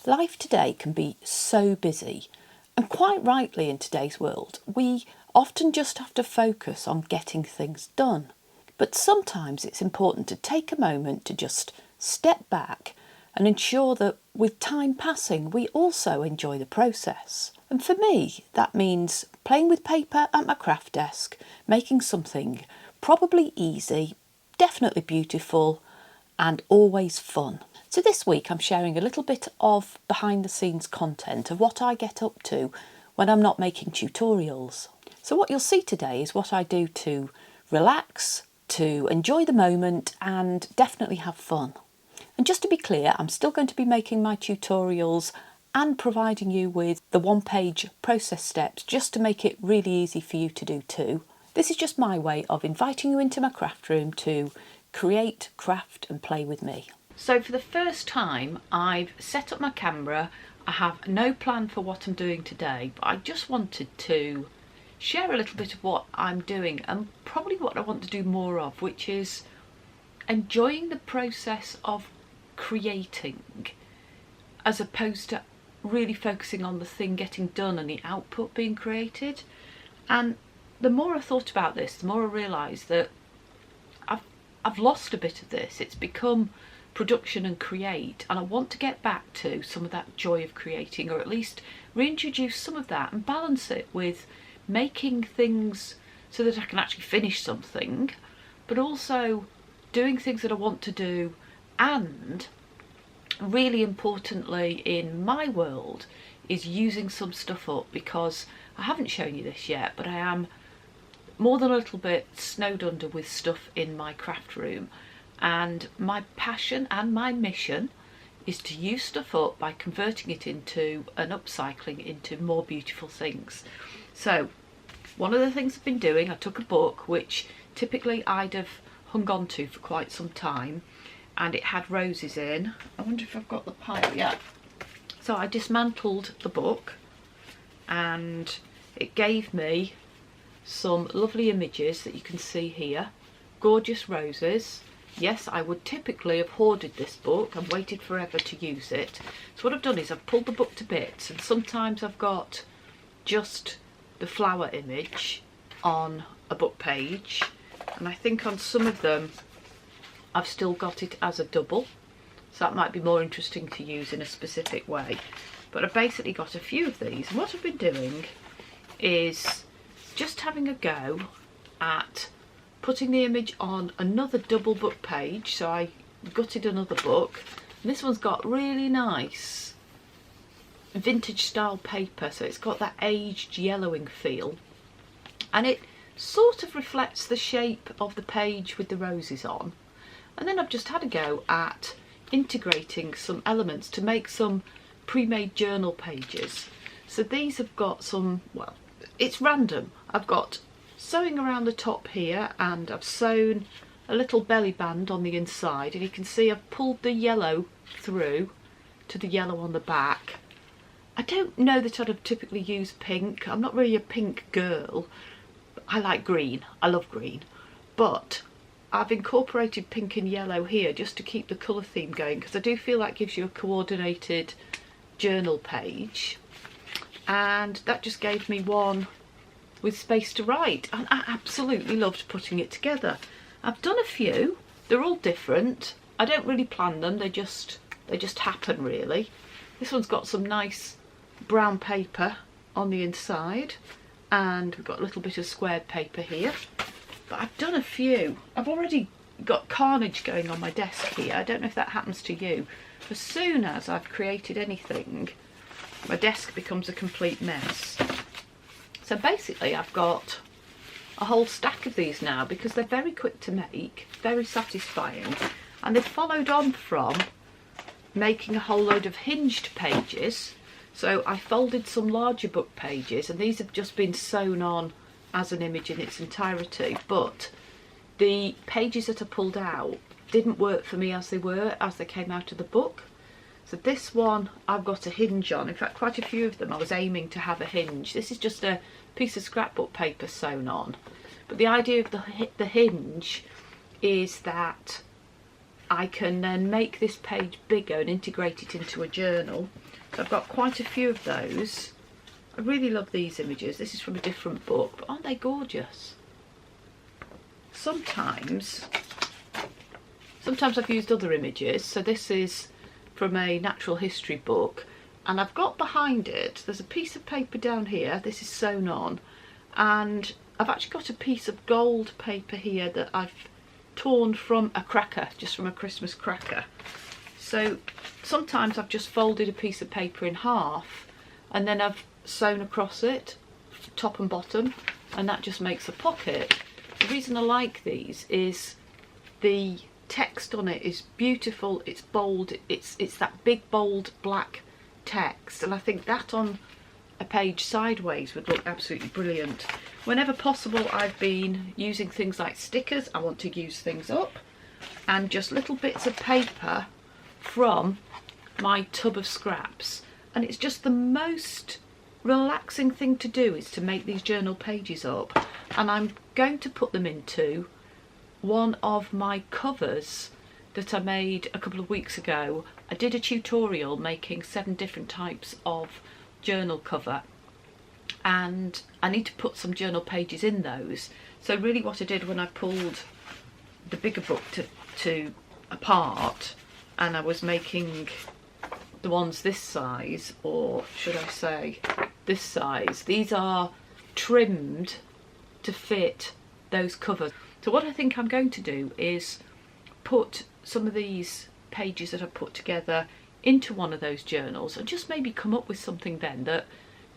Life today can be so busy, and quite rightly in today's world, we often just have to focus on getting things done. But sometimes it's important to take a moment to just step back and ensure that with time passing, we also enjoy the process. And for me, that means playing with paper at my craft desk, making something probably easy, definitely beautiful, and always fun. So this week I'm sharing a little bit of behind the scenes content of what I get up to when I'm not making tutorials. So what you'll see today is what I do to relax, to enjoy the moment and definitely have fun. And just to be clear, I'm still going to be making my tutorials and providing you with the one-page process steps just to make it really easy for you to do too. This is just my way of inviting you into my craft room to create, craft and play with me. So for the first time I've set up my camera. I have no plan for what I'm doing today, but I just wanted to share a little bit of what I'm doing and probably what I want to do more of, which is enjoying the process of creating as opposed to really focusing on the thing getting done and the output being created. And the more I thought about this, the more I realised that I've lost a bit of this. It's become production and create, and I want to get back to some of that joy of creating, or at least reintroduce some of that and balance it with making things so that I can actually finish something, but also doing things that I want to do, and really importantly in my world is using some stuff up, because I haven't shown you this yet, but I am more than a little bit snowed under with stuff in my craft room. And my passion and my mission is to use stuff up by converting it into and upcycling into more beautiful things. So one of the things I've been doing, I took a book which typically I'd have hung on to for quite some time, and it had roses in. I wonder if I've got the pile yet. So I dismantled the book and it gave me some lovely images that you can see here. Gorgeous roses. Yes, I would typically have hoarded this book and waited forever to use it. So what I've done is I've pulled the book to bits, and sometimes I've got just the flower image on a book page, and I think on some of them I've still got it as a double, so that might be more interesting to use in a specific way. But I've basically got a few of these, and what I've been doing is just having a go at putting the image on another double book page. So I gutted another book, and this one's got really nice vintage style paper, so it's got that aged yellowing feel, and it sort of reflects the shape of the page with the roses on. And then I've just had a go at integrating some elements to make some pre-made journal pages. So these have got some, well, it's random. I've got sewing around the top here, and I've sewn a little belly band on the inside, and you can see I've pulled the yellow through to the yellow on the back. I don't know that I'd have typically used pink. I'm not really a pink girl. I like green. I love green. But I've incorporated pink and yellow here just to keep the colour theme going, because I do feel that gives you a coordinated journal page. And that just gave me one with space to write, and I absolutely loved putting it together. I've done a few. They're all different. I don't really plan them. They just happen really. This one's got some nice brown paper on the inside, and we've got a little bit of squared paper here. But I've done a few. I've already got carnage going on my desk here. I don't know if that happens to you. As soon as I've created anything, my desk becomes a complete mess. So basically I've got a whole stack of these now, because they're very quick to make, very satisfying, and they've followed on from making a whole load of hinged pages. So I folded some larger book pages, and these have just been sewn on as an image in its entirety, but the pages that I pulled out didn't work for me as they came out of the book. So this one I've got a hinge on. In fact, quite a few of them I was aiming to have a hinge. This is just a piece of scrapbook paper sewn on. But the idea of the hinge is that I can then make this page bigger and integrate it into a journal. So I've got quite a few of those. I really love these images. This is from a different book, but aren't they gorgeous? Sometimes I've used other images. So this is from a natural history book, and I've got behind it, there's a piece of paper down here, this is sewn on, and I've actually got a piece of gold paper here that I've torn from a cracker, just from a Christmas cracker. So sometimes I've just folded a piece of paper in half and then I've sewn across it, top and bottom, and that just makes a pocket. The reason I like these is the text on it is beautiful, it's bold, it's that big bold black text, and I think that on a page sideways would look absolutely brilliant. Whenever possible, I've been using things like stickers. I want to use things up, and just little bits of paper from my tub of scraps, and it's just the most relaxing thing to do is to make these journal pages up. And I'm going to put them into one of my covers that I made a couple of weeks ago. I did a tutorial making 7 different types of journal cover, and I need to put some journal pages in those. So really what I did when I pulled the bigger book to apart, and I was making the ones this size, or should I say this size, these are trimmed to fit those covers. So what I think I'm going to do is put some of these pages that I've put together into one of those journals, and just maybe come up with something then that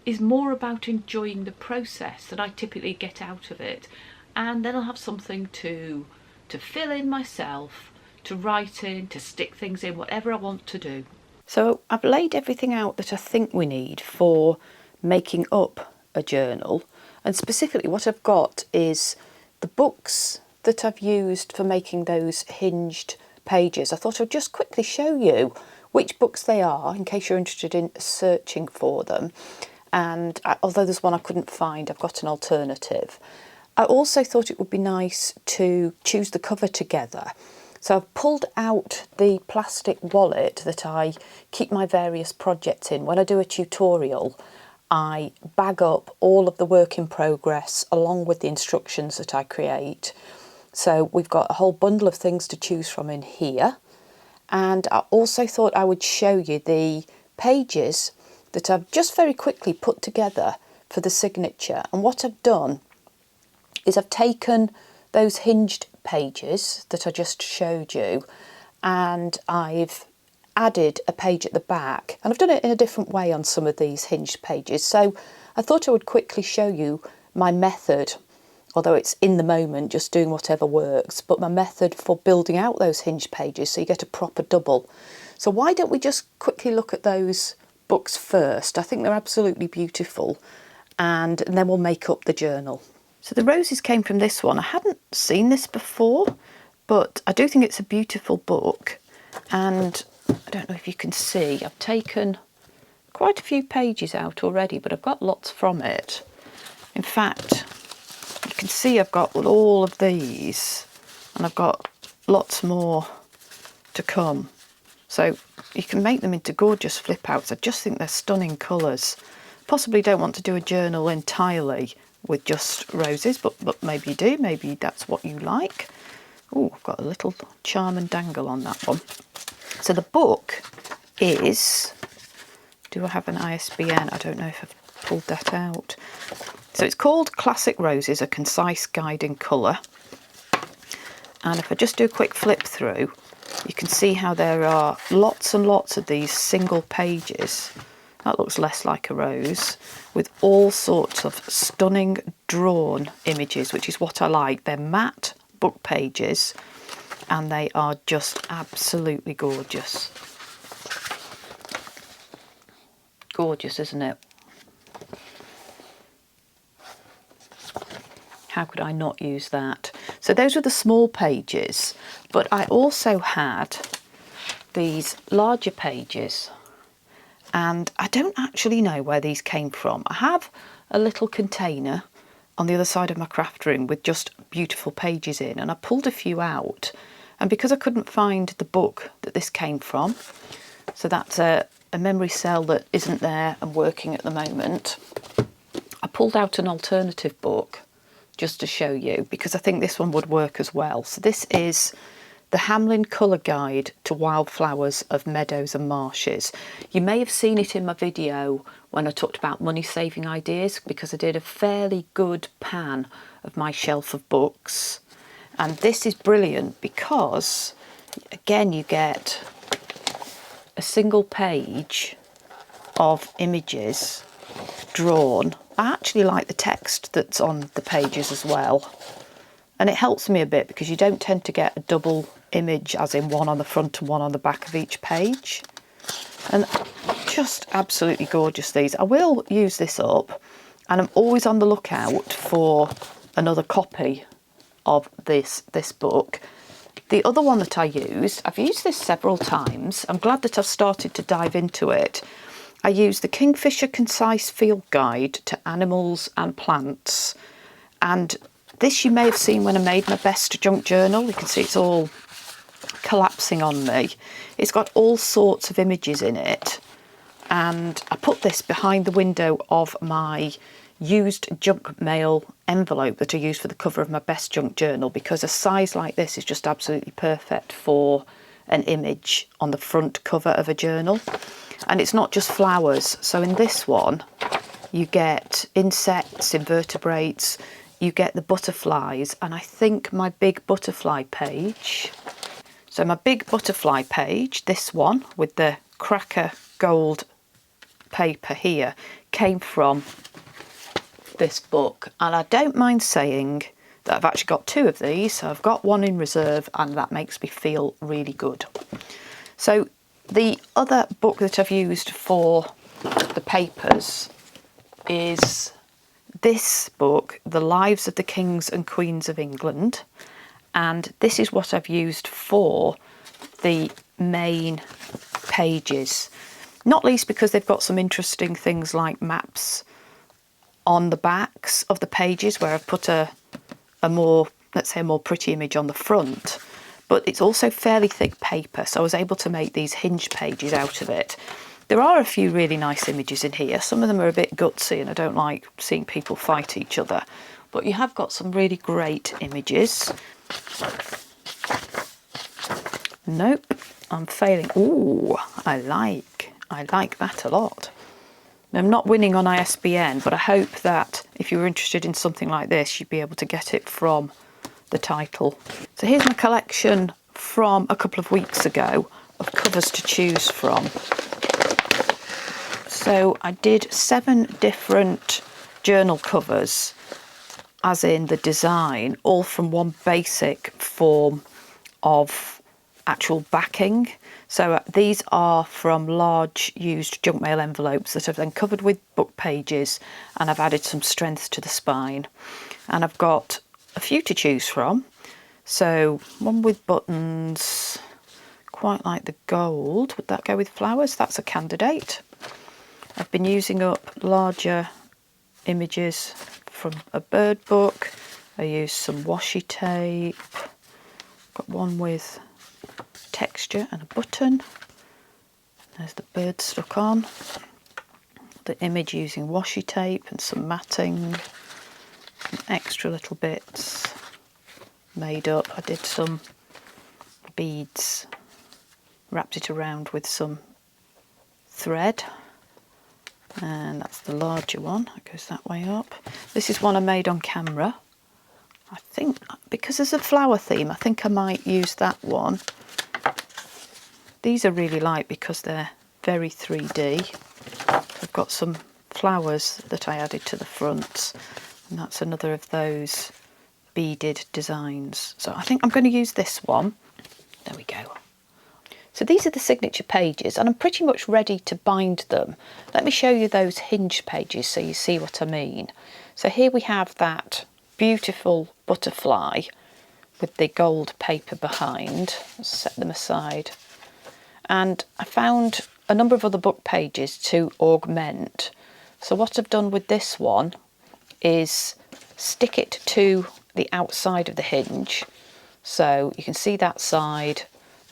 is more about enjoying the process that I typically get out of it, and then I'll have something to fill in myself, to write in, to stick things in, whatever I want to do. So I've laid everything out that I think we need for making up a journal, and specifically what I've got is the books that I've used for making those hinged pages. I thought I'd just quickly show you which books they are in case you're interested in searching for them. And although there's one I couldn't find, I've got an alternative. I also thought it would be nice to choose the cover together. So I've pulled out the plastic wallet that I keep my various projects in. When I do a tutorial, I bag up all of the work in progress along with the instructions that I create. So we've got a whole bundle of things to choose from in here. And I also thought I would show you the pages that I've just very quickly put together for the signature. And what I've done is I've taken those hinged pages that I just showed you, and I've added a page at the back, and I've done it in a different way on some of these hinged pages. So I thought I would quickly show you my method, although it's in the moment just doing whatever works, but my method for building out those hinged pages so you get a proper double. So why don't we just quickly look at those books first? I think they're absolutely beautiful, and then we'll make up the journal. So the roses came from this one. I hadn't seen this before, but I do think it's a beautiful book, and I don't know if you can see, I've taken quite a few pages out already, but I've got lots from it. In fact, you can see I've got all of these, and I've got lots more to come. So you can make them into gorgeous flip outs. I just think they're stunning colours. Possibly don't want to do a journal entirely with just roses, but maybe you do, maybe that's what you like. Oh, I've got a little charm and dangle on that one. So the book is, do I have an ISBN? I don't know if I've pulled that out. So it's called Classic Roses, A Concise Guide in Colour. And if I just do a quick flip through, you can see how there are lots and lots of these single pages. That looks less like a rose, with all sorts of stunning drawn images, which is what I like. They're matte book pages, and they are just absolutely gorgeous. Gorgeous, isn't it? How could I not use that? So those were the small pages, but I also had these larger pages, and I don't actually know where these came from. I have a little container on the other side of my craft room with just beautiful pages in, and I pulled a few out, And because I couldn't find the book that this came from, so that's a memory cell that isn't there and working at the moment, I pulled out an alternative book just to show you, because I think this one would work as well. So this is the Hamlin Colour Guide to Wildflowers of Meadows and Marshes. You may have seen it in my video when I talked about money saving ideas, because I did a fairly good pan of my shelf of books. And this is brilliant because, again, you get a single page of images drawn. I actually like the text that's on the pages as well. And it helps me a bit because you don't tend to get a double image, as in one on the front and one on the back of each page. And just absolutely gorgeous, these. I will use this up, and I'm always on the lookout for another copy of this book. The other one that I've used this several times. I'm glad that I've started to dive into it. I use the Kingfisher Concise Field Guide to Animals and Plants. And this you may have seen when I made my best junk journal. You can see it's all collapsing on me. It's got all sorts of images in it. And I put this behind the window of my used junk mail envelope that I use for the cover of my best junk journal, because a size like this is just absolutely perfect for an image on the front cover of a journal. And it's not just flowers. So in this one, you get insects, invertebrates, you get the butterflies, and I think my big butterfly page. So my big butterfly page, this one with the cracker gold paper here, came from this book. And I don't mind saying that I've actually got two of these. So I've got one in reserve, and that makes me feel really good. So the other book that I've used for the papers is this book, The Lives of the Kings and Queens of England. And this is what I've used for the main pages, not least because they've got some interesting things like maps on the backs of the pages, where I've put a more, let's say, a more pretty image on the front. But it's also fairly thick paper, so I was able to make these hinge pages out of it. There are a few really nice images in here. Some of them are a bit gutsy, and I don't like seeing people fight each other. But you have got some really great images. Nope, I'm failing. Ooh, I like that a lot. I'm not winning on ISBN, but I hope that if you were interested in something like this, you'd be able to get it from the title. So here's my collection from a couple of weeks ago of covers to choose from. So I did 7 different journal covers, as in the design, all from one basic form of actual backing. So these are from large used junk mail envelopes that I've then covered with book pages, and I've added some strength to the spine. And I've got a few to choose from. So one with buttons, quite like the gold. Would that go with flowers? That's a candidate. I've been using up larger images from a bird book. I used some washi tape. Got one with texture and a button. There's the bird stuck on. The image using washi tape and some matting. Some extra little bits made up. I did some beads, wrapped it around with some thread. And that's the larger one. It goes that way up. This is one I made on camera. I think because there's a flower theme, I think I might use that one. These are really light because they're very 3D. I've got some flowers that I added to the front, and that's another of those beaded designs. So I think I'm going to use this one. There we go. So these are the signature pages, and I'm pretty much ready to bind them. Let me show you those hinge pages so you see what I mean. So here we have that beautiful butterfly with the gold paper behind. Let's set them aside. And I found a number of other book pages to augment. So what I've done with this one is stick it to the outside of the hinge. So you can see that side,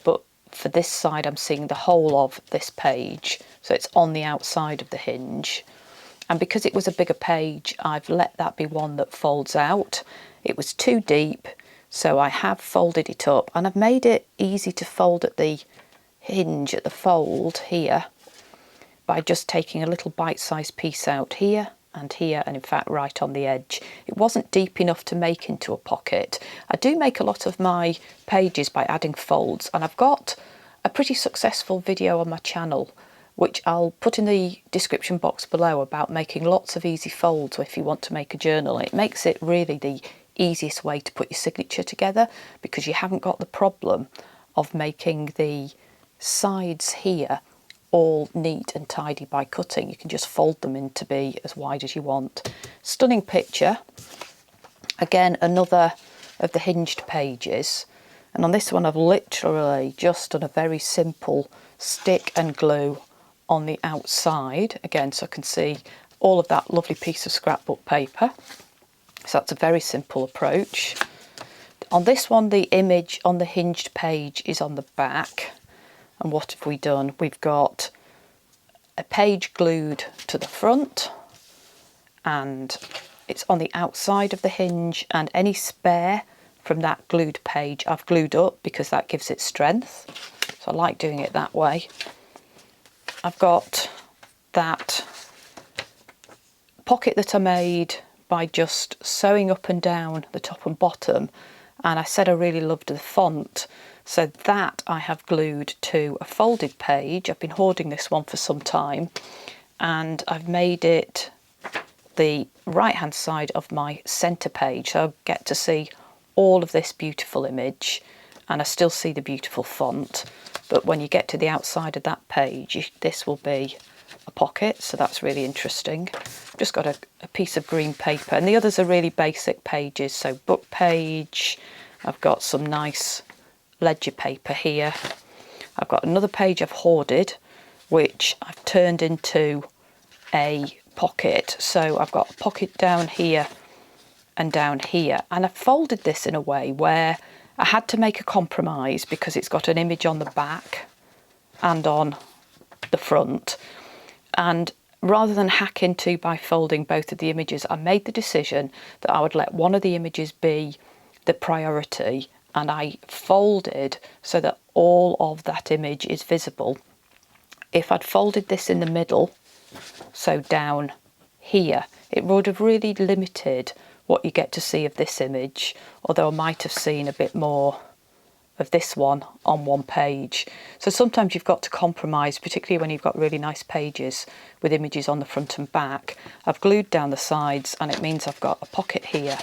but for this side I'm seeing the whole of this page, so it's on the outside of the hinge. And because it was a bigger page, I've let that be one that folds out. It was too deep, so I have folded it up, and I've made it easy to fold at the hinge, at the fold here, by just taking a little bite-sized piece out here, and in fact right on the edge. It wasn't deep enough to make into a pocket. I do make a lot of my pages by adding folds, and I've got a pretty successful video on my channel which I'll put in the description box below about making lots of easy folds if you want to make a journal. It makes it really the easiest way to put your signature together, because you haven't got the problem of making the sides here all neat and tidy by cutting. You can just fold them in to be as wide as you want. Stunning picture. Again, another of the hinged pages, and on this one I've literally just done a very simple stick and glue on the outside again, so I can see all of that lovely piece of scrapbook paper. So that's a very simple approach. On this one, the image on the hinged page is on the back. And what have we done? We've got a page glued to the front, and it's on the outside of the hinge, and any spare from that glued page I've glued up because that gives it strength. So I like doing it that way. I've got that pocket that I made by just sewing up and down the top and bottom, and I said I really loved the font, so that I have glued to a folded page. I've been hoarding this one for some time, and I've made it the right hand side of my centre page, so I get to see all of this beautiful image, and I still see the beautiful font. But when you get to the outside of that page, this will be a pocket, so that's really interesting. Just got a piece of green paper, and the others are really basic pages, so book page. I've got some nice ledger paper here. I've got another page I've hoarded, which I've turned into a pocket. So I've got a pocket down here and down here, and I've folded this in a way where I had to make a compromise because it's got an image on the back and on the front, and rather than hack into by folding both of the images, I made the decision that I would let one of the images be the priority, and I folded so that all of that image is visible. If I'd folded this in the middle, so down here, it would have really limited what you get to see of this image, although I might have seen a bit more of this one on one page. So sometimes you've got to compromise, particularly when you've got really nice pages with images on the front and back. I've glued down the sides, and it means I've got a pocket here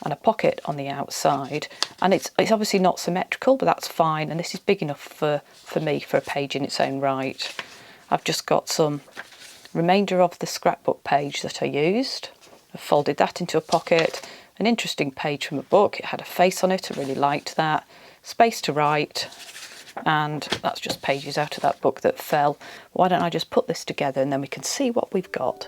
and a pocket on the outside, and it's obviously not symmetrical, but that's fine, and this is big enough for me for a page in its own right. I've just got some remainder of the scrapbook page that I used. I've folded that into a pocket. An interesting page from a book. It had a face on it. I really liked that. Space to write. And that's just pages out of that book that fell. Why don't I just put this together and then we can see what we've got.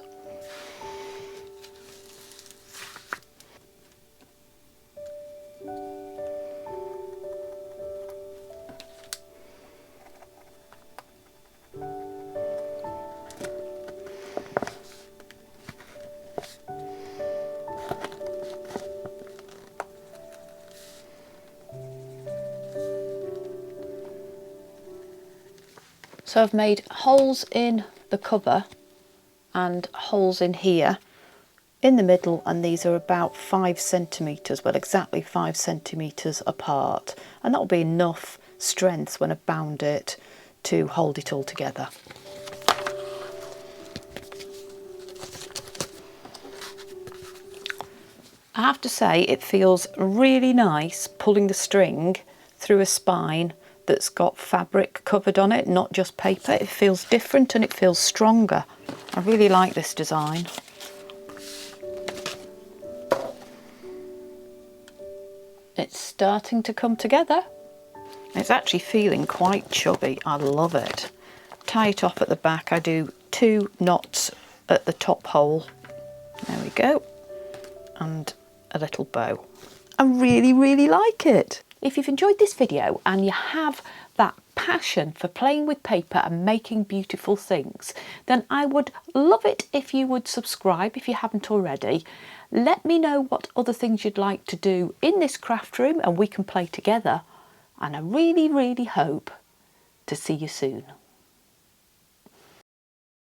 So I've made holes in the cover and holes in here in the middle, and these are about 5 centimetres, well exactly 5 centimetres apart, and that'll be enough strength when I bound it to hold it all together. I have to say it feels really nice pulling the string through a spine that's got fabric covered on it, not just paper. It feels different and it feels stronger. I really like this design. It's starting to come together. It's actually feeling quite chubby. I love it. Tie it off at the back. I do 2 knots at the top hole. There we go. And a little bow. I really, really like it. If you've enjoyed this video and you have that passion for playing with paper and making beautiful things, then I would love it if you would subscribe if you haven't already. Let me know what other things you'd like to do in this craft room and we can play together. And I really, really hope to see you soon.